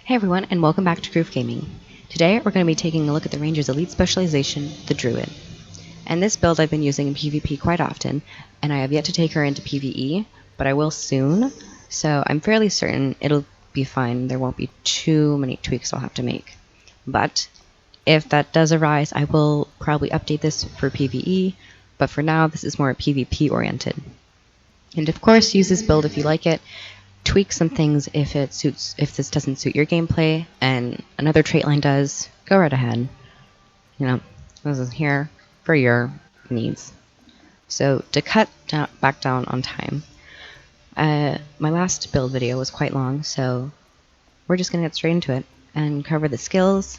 Hey everyone, and welcome back to Groove Gaming. Today we're going to be taking a look at the Ranger's elite specialization, the Druid. And this build I've been using in PvP quite often, and I have yet to take her into PvE, but I will soon, so I'm fairly certain it'll be fine. There won't be too many tweaks I'll have to make. But if that does arise, I will probably update this for PvE, but for now this is more PvP oriented. And of course, use this build if you like it. Tweak some things if this doesn't suit your gameplay and another trait line does, go right ahead. You know, this is here for your needs. So to cut back down on time, my last build video was quite long, so we're just going to get straight into it and cover the skills,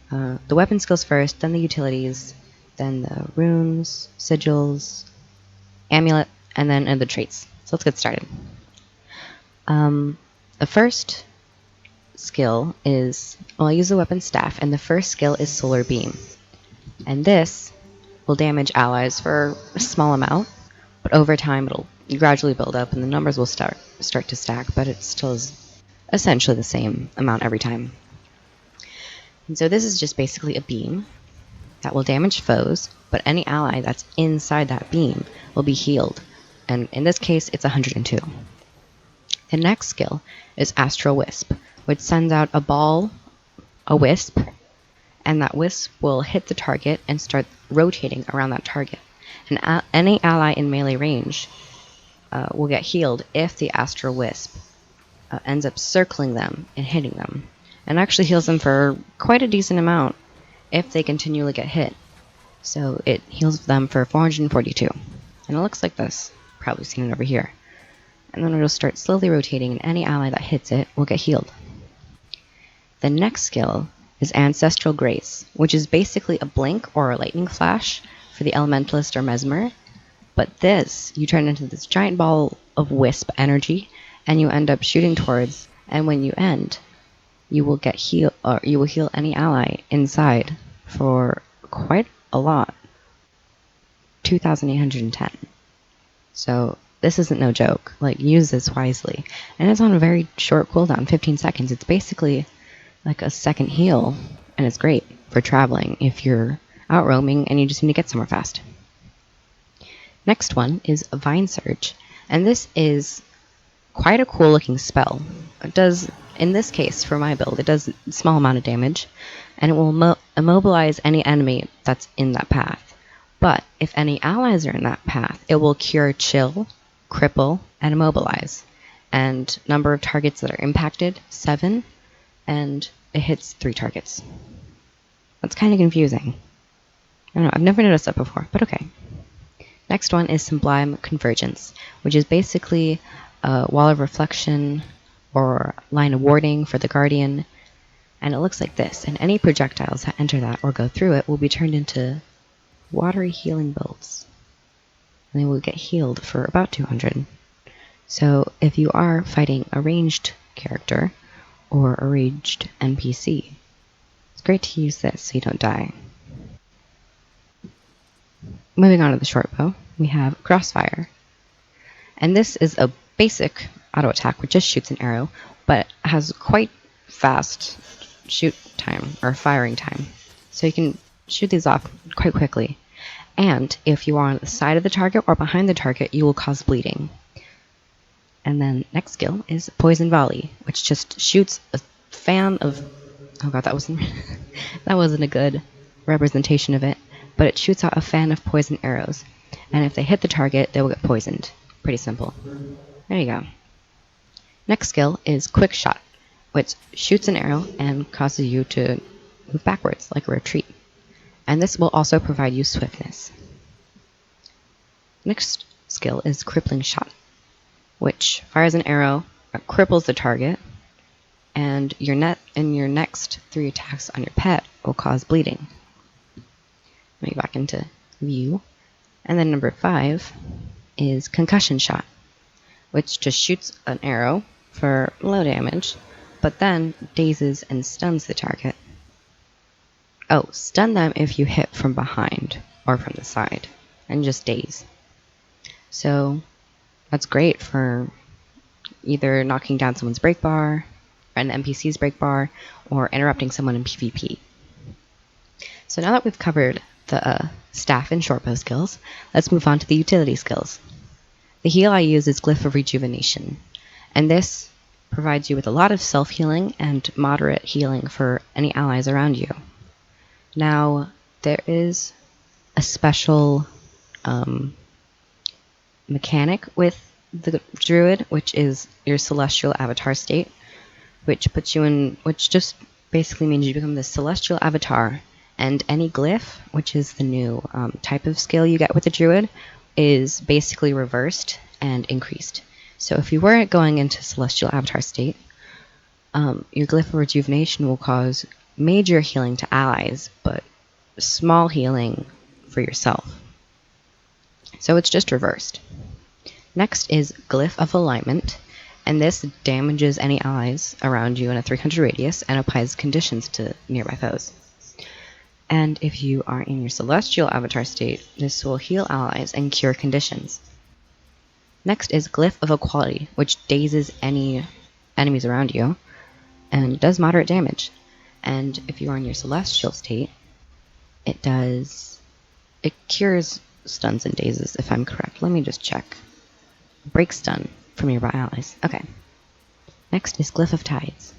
the weapon skills first, then the utilities, then the runes, sigils, amulet, and then the traits. So let's get started. The first skill is, I use the weapon staff, and the first skill is Solar Beam. And this will damage allies for a small amount, but over time it'll gradually build up and the numbers will start to stack, but it still is essentially the same amount every time. And so this is just basically a beam that will damage foes, but any ally that's inside that beam will be healed. And in this case, it's 102. The next skill is Astral Wisp, which sends out a wisp, and that wisp will hit the target and start rotating around that target. And any ally in melee range will get healed if the Astral Wisp ends up circling them and hitting them, and actually heals them for quite a decent amount if they continually get hit. So it heals them for 442, and it looks like this. Probably seen it over here. And then it'll start slowly rotating, and any ally that hits it will get healed. The next skill is Ancestral Grace, which is basically a blink or a lightning flash for the Elementalist or Mesmer. But this, you turn into this giant ball of wisp energy, and you end up shooting towards, and when you end, you will heal any ally inside for quite a lot. 2,810. So this isn't no joke. Like, use this wisely. And it's on a very short cooldown, 15 seconds. It's basically like a second heal, and it's great for traveling if you're out roaming and you just need to get somewhere fast. Next one is Vine Surge, and this is quite a cool looking spell. It does, in this case for my build, it does a small amount of damage, and it will immobilize any enemy that's in that path. But if any allies are in that path, it will cure, chill, cripple, and immobilize. And number of targets that are impacted, 7, and it hits 3 targets. That's kind of confusing. I don't know, I've never noticed that before, but okay. Next one is Sublime Convergence, which is basically a wall of reflection or line of warding for the Guardian, and it looks like this, and any projectiles that enter that or go through it will be turned into watery healing bolts, and they will get healed for about 200. So if you are fighting a ranged character or a ranged NPC, it's great to use this so you don't die. Moving on to the short bow, we have Crossfire, and this is a basic auto attack which just shoots an arrow, but has quite fast shoot time or firing time, so you can shoot these off quite quickly. And if you are on the side of the target or behind the target, you will cause bleeding. And then next skill is Poison Volley, which just shoots a fan of, oh god, that wasn't a good representation of it, but it shoots out a fan of poison arrows, and if they hit the target, they will get poisoned. Pretty simple. There you go. Next skill is Quick Shot, which shoots an arrow and causes you to move backwards like a retreat. And this will also provide you swiftness. Next skill is Crippling Shot, which fires an arrow, cripples the target, and your next 3 attacks on your pet will cause bleeding. Let me back into view. And then number 5 is Concussion Shot, which just shoots an arrow for low damage, but then dazes and stuns the target. Oh, stun them if you hit from behind or from the side, and just daze. So that's great for either knocking down someone's break bar, an NPC's break bar, or interrupting someone in PvP. So now that we've covered the staff and shortbow skills, let's move on to the utility skills. The heal I use is Glyph of Rejuvenation, and this provides you with a lot of self-healing and moderate healing for any allies around you. Now, there is a special mechanic with the Druid, which is your celestial avatar state, which just basically means you become the celestial avatar, and any glyph, which is the new type of skill you get with the Druid, is basically reversed and increased. So if you weren't going into celestial avatar state, your Glyph of Rejuvenation will cause major healing to allies, but small healing for yourself. So it's just reversed. Next is Glyph of Alignment, and this damages any allies around you in a 300 radius and applies conditions to nearby foes. And if you are in your celestial avatar state, this will heal allies and cure conditions. Next is Glyph of Equality, which dazes any enemies around you and does moderate damage. And if you are in your celestial state, it cures stuns and dazes, if I'm correct. Let me just check. Break stun from nearby allies. Okay. Next is Glyph of Tides,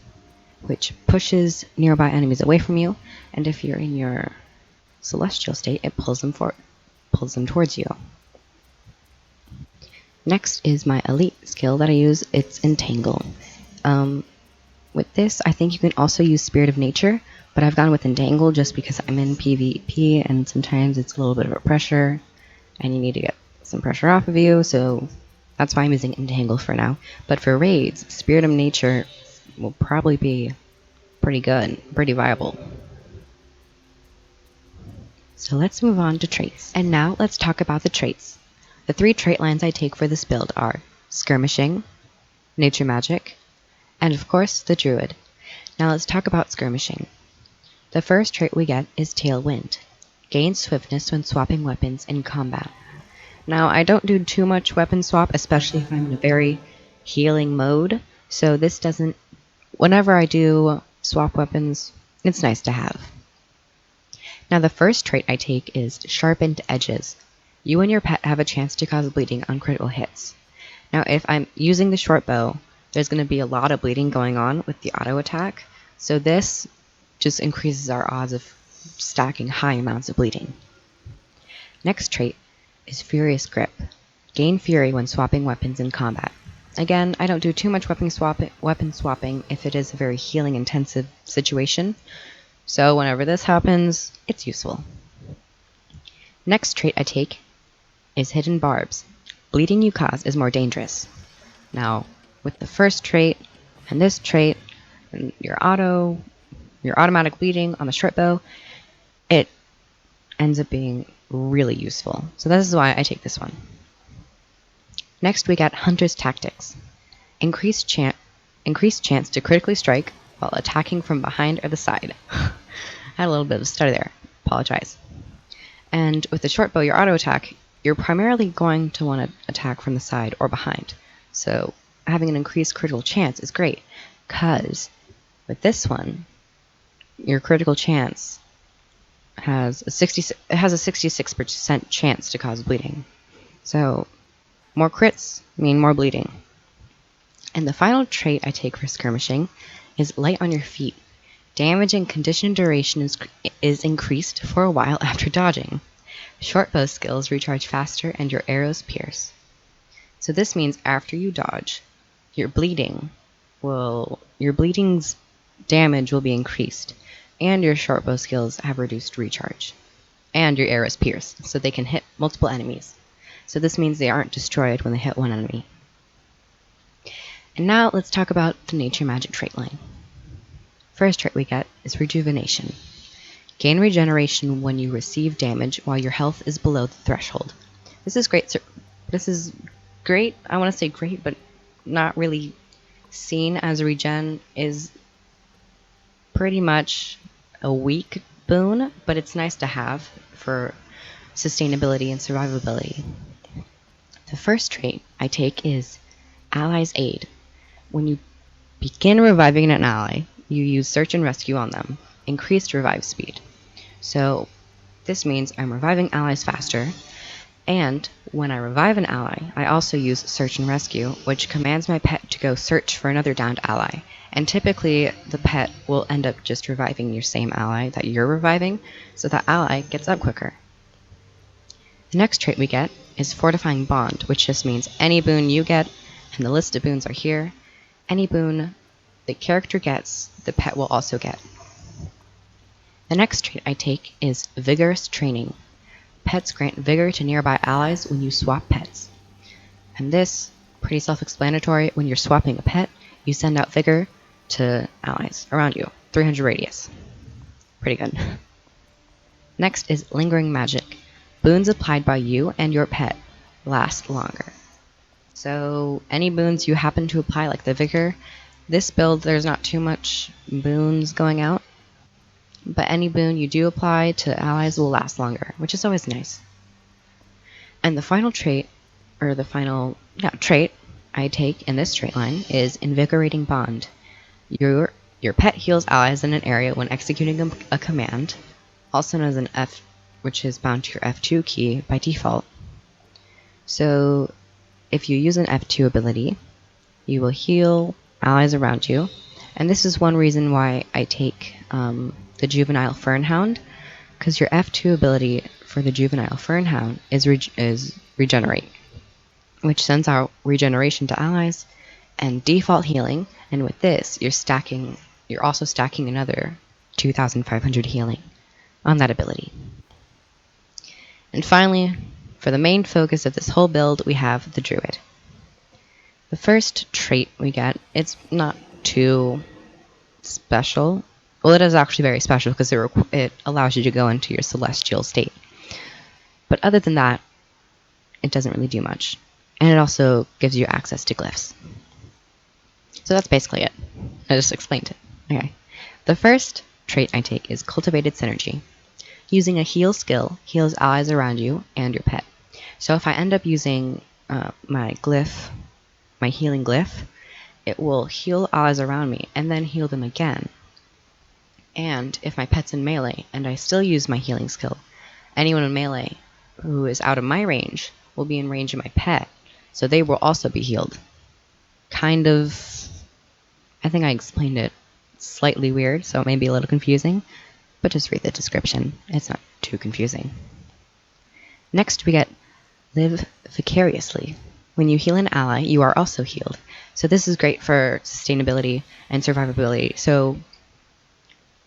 which pushes nearby enemies away from you, and if you're in your celestial state, it pulls them towards you. Next is my elite skill that I use. It's Entangle. With this, I think you can also use Spirit of Nature, but I've gone with Entangle just because I'm in PvP and sometimes it's a little bit of a pressure and you need to get some pressure off of you, so that's why I'm using Entangle for now. But for raids, Spirit of Nature will probably be pretty good, pretty viable. So let's move on to traits. And now let's talk about the traits. The 3 trait lines I take for this build are Skirmishing, Nature Magic, and of course the Druid. Now let's talk about Skirmishing. The first trait we get is Tailwind. Gain swiftness when swapping weapons in combat. Now I don't do too much weapon swap, especially if I'm in a very healing mode, so this doesn't, whenever I do swap weapons, it's nice to have. Now the first trait I take is Sharpened Edges. You and your pet have a chance to cause bleeding on critical hits. Now if I'm using the short bow, there's going to be a lot of bleeding going on with the auto attack, so this just increases our odds of stacking high amounts of bleeding. Next trait is Furious Grip. Gain fury when swapping weapons in combat. Again, I don't do too much weapon swapping if it is a very healing intensive situation, so whenever this happens, it's useful. Next trait I take is Hidden Barbs. Bleeding you cause is more dangerous. Now, with the first trait and this trait and your automatic bleeding on the short bow, it ends up being really useful. So this is why I take this one. Next we got Hunter's Tactics. Increased chance to critically strike while attacking from behind or the side. I had a little bit of a stutter there. Apologize. And with the short bow, your auto attack, you're primarily going to want to attack from the side or behind. So having an increased critical chance is great, because with this one, your critical chance has a 66% chance to cause bleeding. So more crits mean more bleeding. And the final trait I take for Skirmishing is Light on Your Feet. Damage and condition duration is increased for a while after dodging. Short bow skills recharge faster and your arrows pierce. So this means after you dodge, your bleeding's damage will be increased, and your short bow skills have reduced recharge. And your arrows pierce, so they can hit multiple enemies. So this means they aren't destroyed when they hit one enemy. And now let's talk about the Nature Magic trait line. First trait we get is Rejuvenation. Gain regeneration when you receive damage while your health is below the threshold. This is great. I want to say great, but not really seen as a regen is pretty much a weak boon, but it's nice to have for sustainability and survivability. The first trait I take is Allies Aid. When you begin reviving an ally, you use search and rescue on them. Increased revive speed. So this means I'm reviving allies faster, and when I revive an ally, I also use search and rescue, which commands my pet to go search for another downed ally. And typically, the pet will end up just reviving your same ally that you're reviving, so that ally gets up quicker. The next trait we get is Fortifying Bond, which just means any boon you get, and the list of boons are here, any boon the character gets, the pet will also get. The next trait I take is Vigorous Training. Pets grant vigor to nearby allies when you swap pets. And this, pretty self-explanatory, when you're swapping a pet, you send out vigor to allies around you, 300 radius. Pretty good. Next is Lingering Magic. Boons applied by you and your pet last longer. So any boons you happen to apply, like the vigor, this build there's not too much boons going out, but any boon you do apply to allies will last longer, which is always nice. And the final trait, or the final trait I take in this trait line is Invigorating Bond. Your pet heals allies in an area when executing a command, also known as an F, which is bound to your F2 key by default. So if you use an F2 ability, you will heal allies around you, and this is one reason why I take the Juvenile Fernhound, because your F2 ability for the Juvenile Fernhound is Regenerate, which sends out regeneration to allies and default healing, and with this you're also stacking another 2,500 healing on that ability. And finally, for the main focus of this whole build, we have the Druid. The first trait we get, it's not too special. Well, it is actually very special because it allows you to go into your celestial state. But other than that, it doesn't really do much. And it also gives you access to glyphs. So that's basically it. I just explained it. Okay. The first trait I take is Cultivated Synergy. Using a heal skill heals allies around you and your pet. So if I end up using my healing glyph, it will heal allies around me and then heal them again. And if my pet's in melee and I still use my healing skill, anyone in melee who is out of my range will be in range of my pet, so they will also be healed. Kind of, I think I explained it slightly weird, so it may be a little confusing, but just read the description. It's not too confusing. Next we get Live Vicariously. When you heal an ally, you are also healed. So this is great for sustainability and survivability. So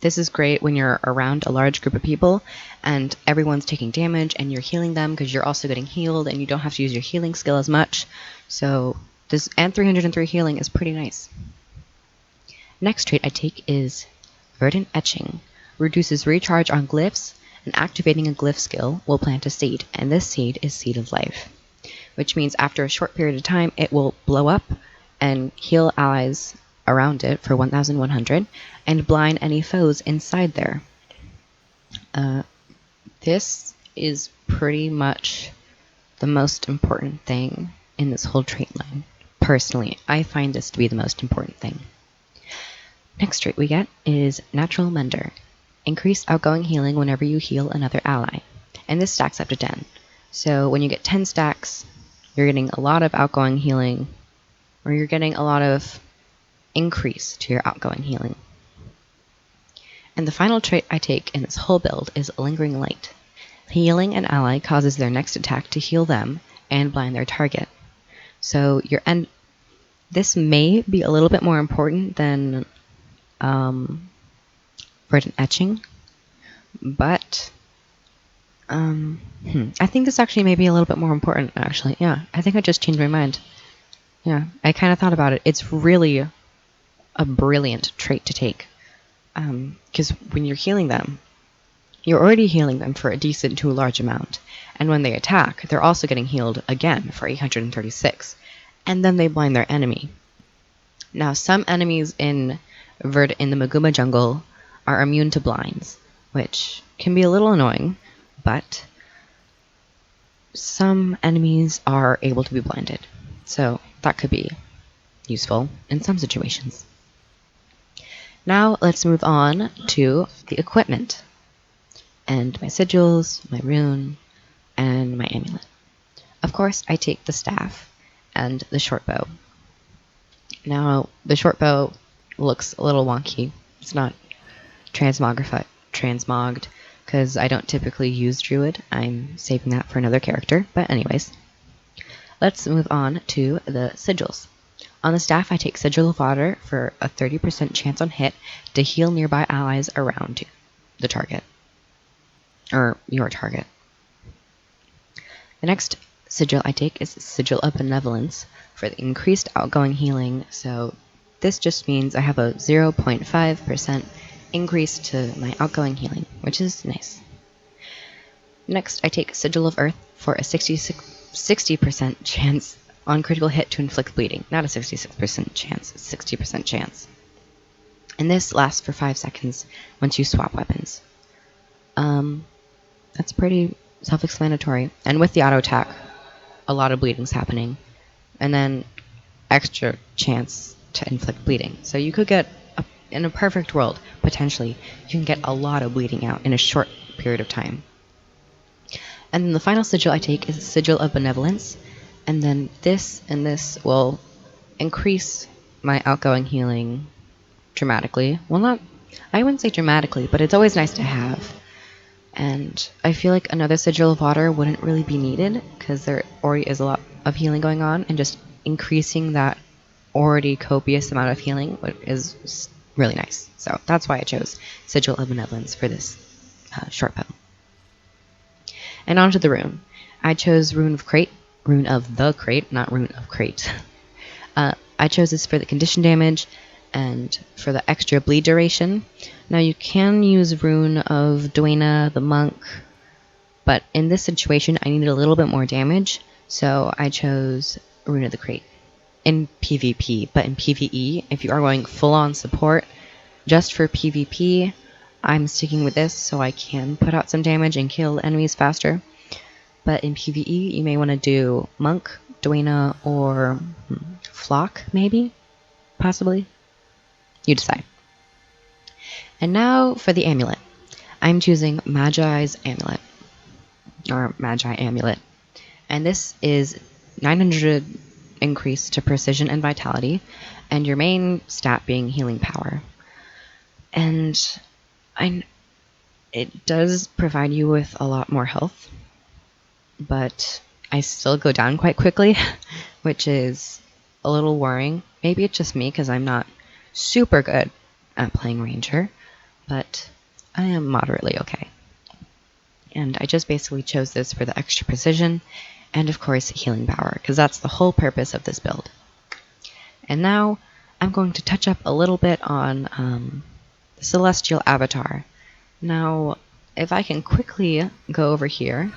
this is great when you're around a large group of people and everyone's taking damage and you're healing them because you're also getting healed and you don't have to use your healing skill as much. So this, and 303 healing is pretty nice. Next trait I take is Verdant Etching. Reduces recharge on glyphs, and activating a glyph skill will plant a seed, and this seed is Seed of Life, which means after a short period of time it will blow up and heal allies around it for 1,100 and blind any foes inside there. This is pretty much the most important thing in this whole trait line. Personally, I find this to be the most important thing. Next trait we get is Natural Mender. Increase outgoing healing whenever you heal another ally, and this stacks up to 10. So when you get 10 stacks, you're getting a lot of outgoing healing, or you're getting a lot of increase to your outgoing healing. And the final trait I take in this whole build is Lingering Light. Healing an ally causes their next attack to heal them and blind their target. So this may be a little bit more important than Verdant Etching, but I think this actually may be a little bit more important, actually. Yeah, I think I just changed my mind. Yeah, I kind of thought about it. It's really a brilliant trait to take, because when you're healing them, you're already healing them for a decent to a large amount, and when they attack, they're also getting healed again for 836, and then they blind their enemy. Now, some enemies in the Maguma jungle are immune to blinds, which can be a little annoying, but some enemies are able to be blinded, so that could be useful in some situations. Now let's move on to the equipment. And my sigils, my rune, and my amulet. Of course, I take the staff and the short bow. Now, the short bow looks a little wonky. It's not transmogged, because I don't typically use Druid. I'm saving that for another character. But anyways, let's move on to the sigils. On the staff, I take Sigil of Water for a 30% chance on hit to heal nearby allies around the target. Or your target. The next sigil I take is Sigil of Benevolence for the increased outgoing healing. So this just means I have a 0.5% increase to my outgoing healing, which is nice. Next, I take Sigil of Earth for a 60% chance on critical hit to inflict bleeding. Not a 66% chance, it's 60% chance. And this lasts for 5 seconds once you swap weapons. That's pretty self-explanatory. And with the auto attack, a lot of bleeding's happening. And then extra chance to inflict bleeding. So you could get, in a perfect world, potentially, you can get a lot of bleeding out in a short period of time. And then the final sigil I take is Sigil of Benevolence. And then this and this will increase my outgoing healing dramatically. Well, I wouldn't say dramatically, but it's always nice to have. And I feel like another Sigil of Water wouldn't really be needed, because there already is a lot of healing going on, and just increasing that already copious amount of healing is really nice. So that's why I chose Sigil of Benevolence for this short bow. And on to the rune. I chose Rune of the Crate, not Rune of Crate. I chose this for the condition damage and for the extra bleed duration. Now you can use Rune of Duena the Monk, but in this situation I needed a little bit more damage, so I chose Rune of the Crate in PvP. But in PvE, if you are going full-on support, just for PvP, I'm sticking with this so I can put out some damage and kill enemies faster. But in PvE, you may want to do Monk, Duena, or Flock, maybe? Possibly? You decide. And now for the amulet. I'm choosing Magi's Amulet. Or Magi Amulet. And this is 900 increase to precision and vitality, and your main stat being healing power. And it does provide you with a lot more health, but I still go down quite quickly, which is a little worrying. Maybe it's just me, because I'm not super good at playing Ranger, but I am moderately okay. And I just basically chose this for the extra precision, and of course healing power, because that's the whole purpose of this build. And now I'm going to touch up a little bit on the Celestial Avatar. Now, if I can quickly go over here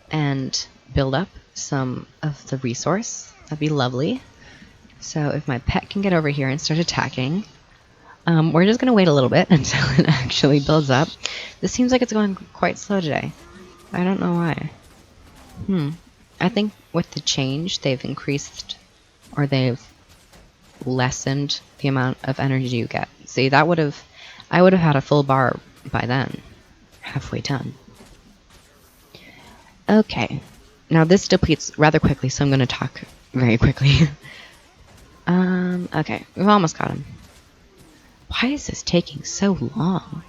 and build up some of the resource, that'd be lovely. So if my pet can get over here and start attacking, we're just going to wait a little bit until it actually builds up. This seems like it's going quite slow today. I don't know why. I think with the change, they've increased, or they've lessened the amount of energy you get. See, I would have had a full bar by then. Halfway done. Okay. Now this depletes rather quickly, so I'm going to talk very quickly. Okay. We've almost got him. Why is this taking so long?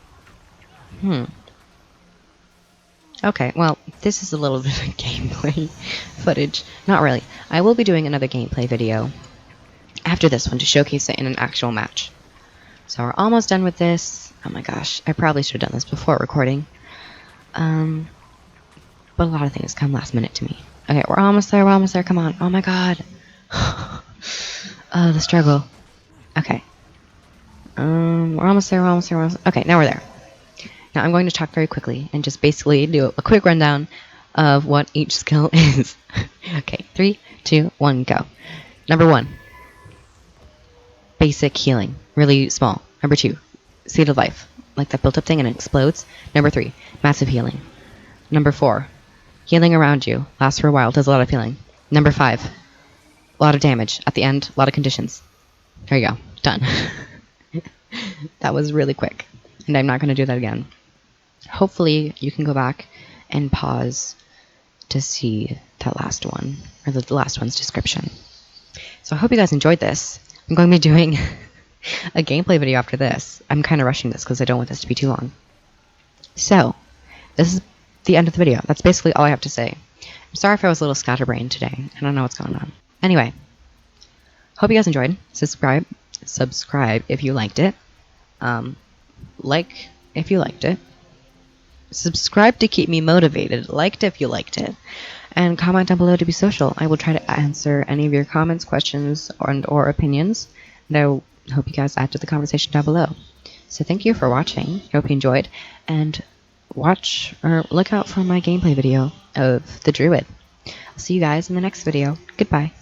Okay, well, this is a little bit of gameplay footage. Not really. I will be doing another gameplay video after this one to showcase it in an actual match. So we're almost done with this. Oh my gosh, I probably should have done this before recording. But a lot of things come last minute to me. Okay, we're almost there, come on. Oh my god. The struggle. Okay. We're almost there. Okay, now we're there. Now I'm going to talk very quickly and just basically do a quick rundown of what each skill is. Okay, 3, 2, 1, go. Number 1, basic healing, really small. Number 2, Seed of Life, like that built up thing and it explodes. Number 3, massive healing. Number 4, healing around you, lasts for a while, does a lot of healing. Number 5, a lot of damage at the end, a lot of conditions. There you go, done. That was really quick, and I'm not going to do that again. Hopefully you can go back and pause to see that last one, or the last one's description. So I hope you guys enjoyed this. I'm going to be doing a gameplay video after this. I'm kind of rushing this because I don't want this to be too long. So, this is the end of the video. That's basically all I have to say. I'm sorry if I was a little scatterbrained today. I don't know what's going on. Anyway, hope you guys enjoyed. Subscribe if you liked it. Like if you liked it. Subscribe to keep me motivated. Liked if you liked it. And comment down below to be social. I will try to answer any of your comments, questions, or opinions. And I hope you guys add to the conversation down below. So thank you for watching. I hope you enjoyed. And watch or look out for my gameplay video of the Druid. I'll see you guys in the next video. Goodbye.